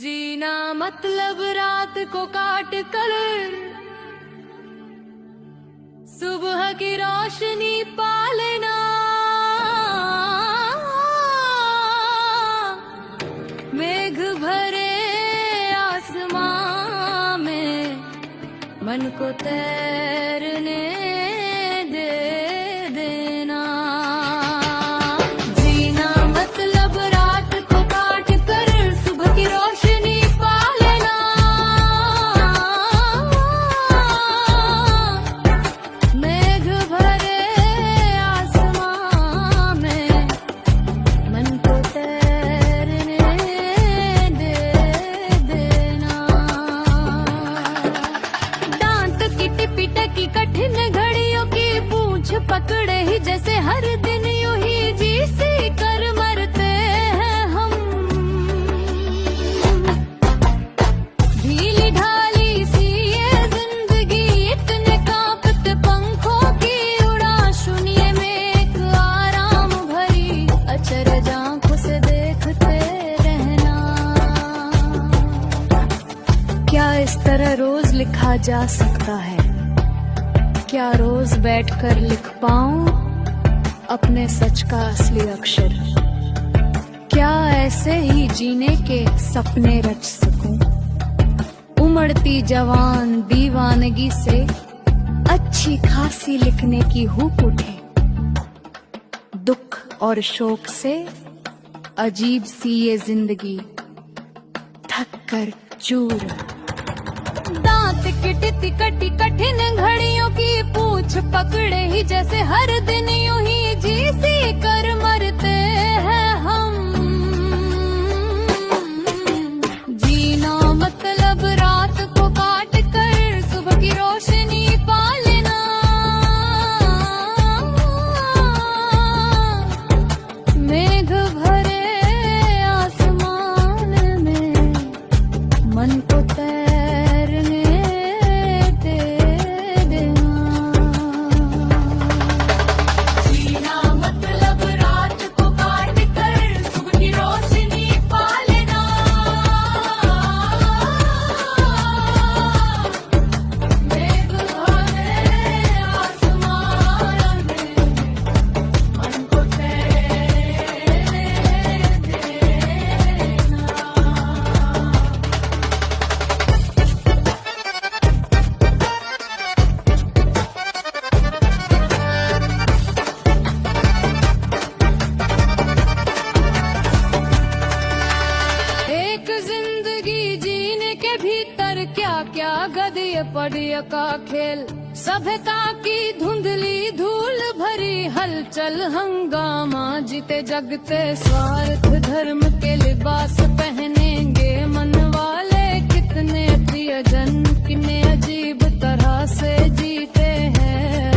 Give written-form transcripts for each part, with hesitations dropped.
जीना मतलब रात को काट कर सुबह की रोशनी पालना। मेघ भरे आसमां में मन को तैरने दे देना। जीना मतलब रात को काट कर सुबह की रोशनी पालना। मेघ भरे आसमां में मन को तैरने दे देना। दांत की टिपी टकी कठिन घड़ियों की पूंछ पकड़े ही जैसे हर दिन यूं ही जी सी कर मरते हैं हम। ढीली ढाली सी ये जिंदगी इतने कांपते पंखों की उड़ान। सुनिए में एक आराम भरी अचरज आंखों से देखते रहना। क्या इस तरह रोज लिखा जा सकता है? क्या रोज बैठकर लिख पाऊं अपने सच का असली अक्षर? क्या ऐसे ही जीने के सपने रच सकूं? उमड़ती जवान दीवानगी से अच्छी खासी लिखने की हुक उठे। दुख और शोक से अजीब सी ये जिंदगी थक कर चूर। दांत किटती कटी कठिन घड़ियों की पूंछ पकड़े ही जैसे हर दिन यूं ही जी सी कर मरते हैं हम। जीना मतलब रात को काट कर सुबह की रोशनी पालना। मेघ भरे आसमान में मन को तैरने दे देना। जीना मतलब रात को काट कर सुबह की रोशनी पालना। मेघ भरे आसमान में मन को तैरने देना। एक जिंदगी जीने के भीतर क्या क्या गदिय पड़िय का खेल। सभ्यता की धुंधली धूल भरी हलचल हंगामा। जीते जगते स्वार्थ धर्म के लिबास पहनेंगे मन वाले कितने प्रियजन कितने अजीब तरह से जीते हैं।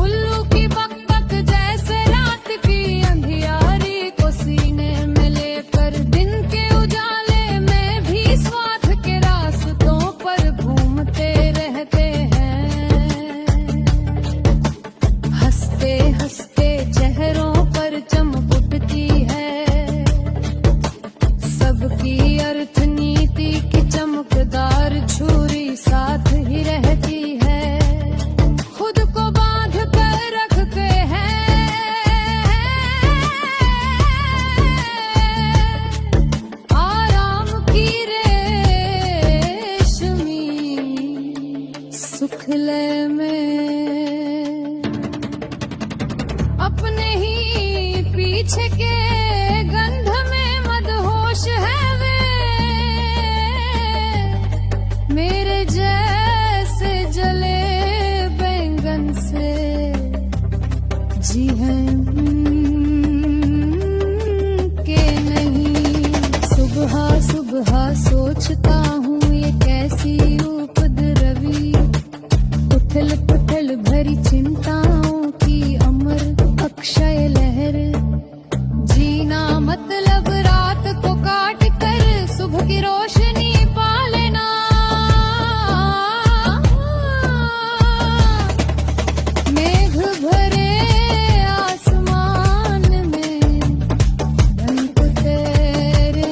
उल्लू की बकबक जैसे रात की अंधियारी को सीने में लेकर दिन के उजाले में भी स्वार्थ के रास्तों पर घूमते रहते हैं। हंसते हंसते चेहरों पर चमक उठती है। सबकी अर्थ नीति की चमकदार छुरी साथ ही रहती है। खुद को बांध कर रखते हैं आराम की रेशमी सुखलय में। अपने ही पीछे के गंध में मदहोश है वे। मेरे जैसे जले बैंगन से जी हैं के नहीं। सुबह सुबह सोचता हूँ ये कैसी उपद्रवी उथल पुथल भरी चिंताओं की अमर अक्षय लहर। जीना मतलब रात को काट कर सुबह की रोशनी पालना। मेघ भरे आसमान में मन को तैरने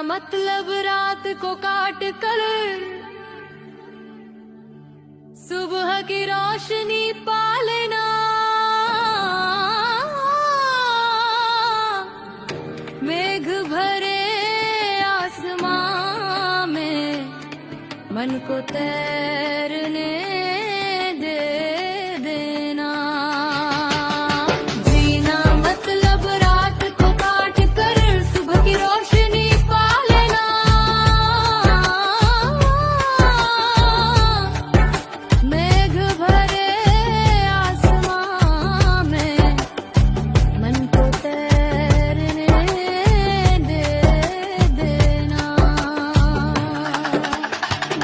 मतलब रात को काट कर सुबह की रोशनी पालना। मेघ भरे आसमां में मन को तैरने दे देना। जीना मतलब रात को काट कर सुबह की रोशनी पालना। मेघ भरे आसमां में मन को तैरने दे देना।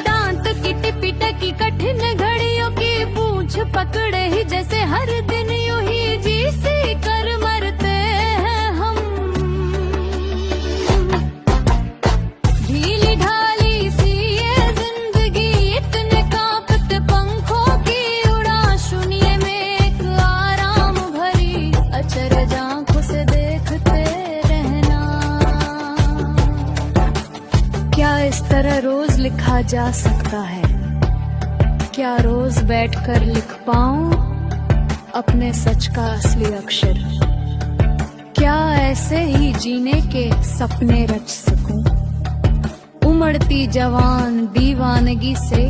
दांत की टिपी टकी कठिन घड़ियों की पूंछ पकड़े ही जैसे हर दिन यूं ही जी सी कर मरते हैं हम। ढीली ढाली सी ये जिंदगी इतने कांपते पंखों की उड़ान। शून्य में एक आराम भरी अचरज आंखों से देखते रहना। क्या इस तरह रोज लिखा जा सकता है? क्या रोज बैठकर लिख पाऊं अपने सच का असली अक्षर? क्या ऐसे ही जीने के सपने रच सकूं? उमड़ती जवान दीवानगी से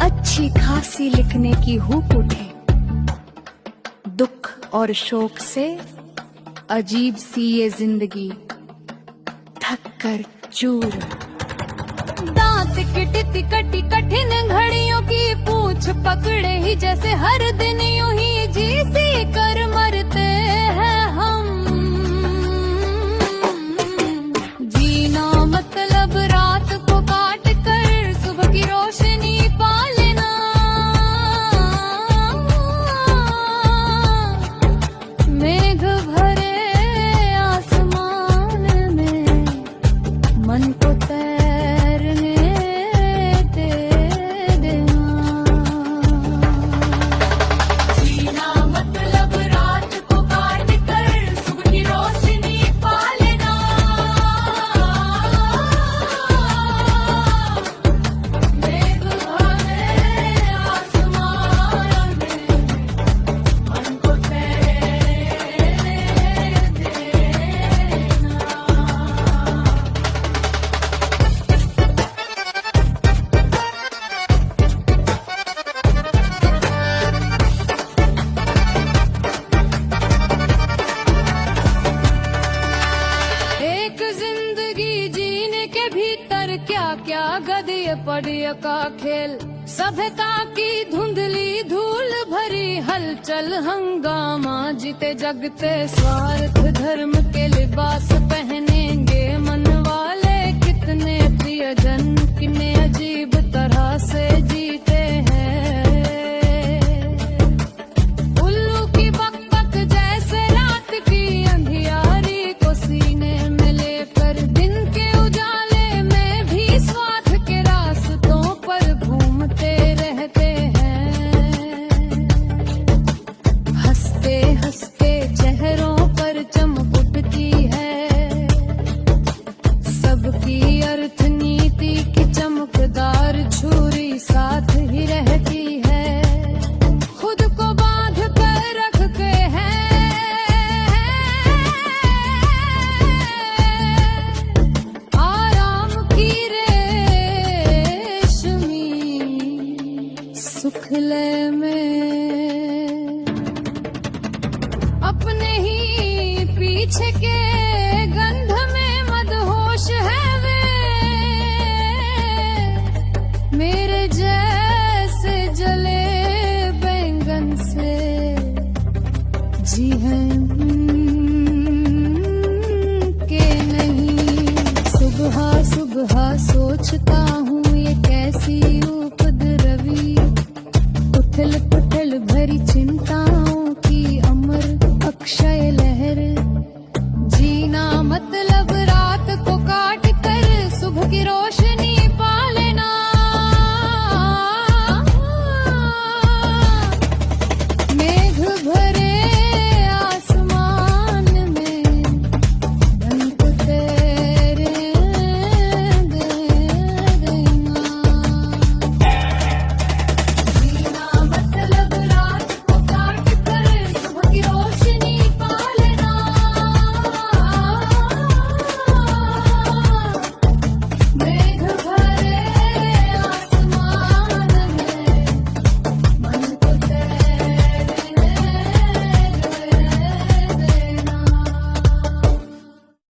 अच्छी खासी लिखने की हुक उठे। दुख और शोक से अजीब सी ये जिंदगी थक कर चूर। दांत की टिपी कटी कठिन घड़ियों की पूंछ पकड़े ही जैसे हर दिन यूं ही जी सी कर मरते हैं हम। जीना मतलब रात को काट कर सुबह की रोशनी पालना। मेघ भरे आसमान में मन को तैरने दे देना। जीना मतलब रात को काट कर सुबह की रोशनी पालना। मेघ भरे आसमान में मन को तैरने देना। एक जिंदगी जीने के भीतर क्या क्या गदिय पड़िय का खेल। सभ्यता की धुंधली धूल भरी हलचल हंगामा। जीते जगते स्वार्थ धर्म के लिबास पहनेंगे मन वाले कितने प्रियजन कितने अजीब तरह से जीते हैं। उल्लू की बकबक जैसे रात की अंधियारी को सीने में लेकर दिन के उजाले में भी स्वार्थ के रास्तों पर घूमते रहते हैं। हंसते हंसते चेहरों पर चमक उठती है। सबकी अर्थ नीति की चमकदार छुरी साथ ही रहती है। खुद को बांध कर रखते हैं आराम की रेशमी सुखलय में। अपने ही पीछे के गंध में मदहोश है वे। मेरे जैसे जले बैंगन से जी हैं के नहीं। सुबह सुबह सोचता हूँ ये कैसी उपद्रवी उथल पुथल भरी चिंताओं की अमर अक्षय लहर।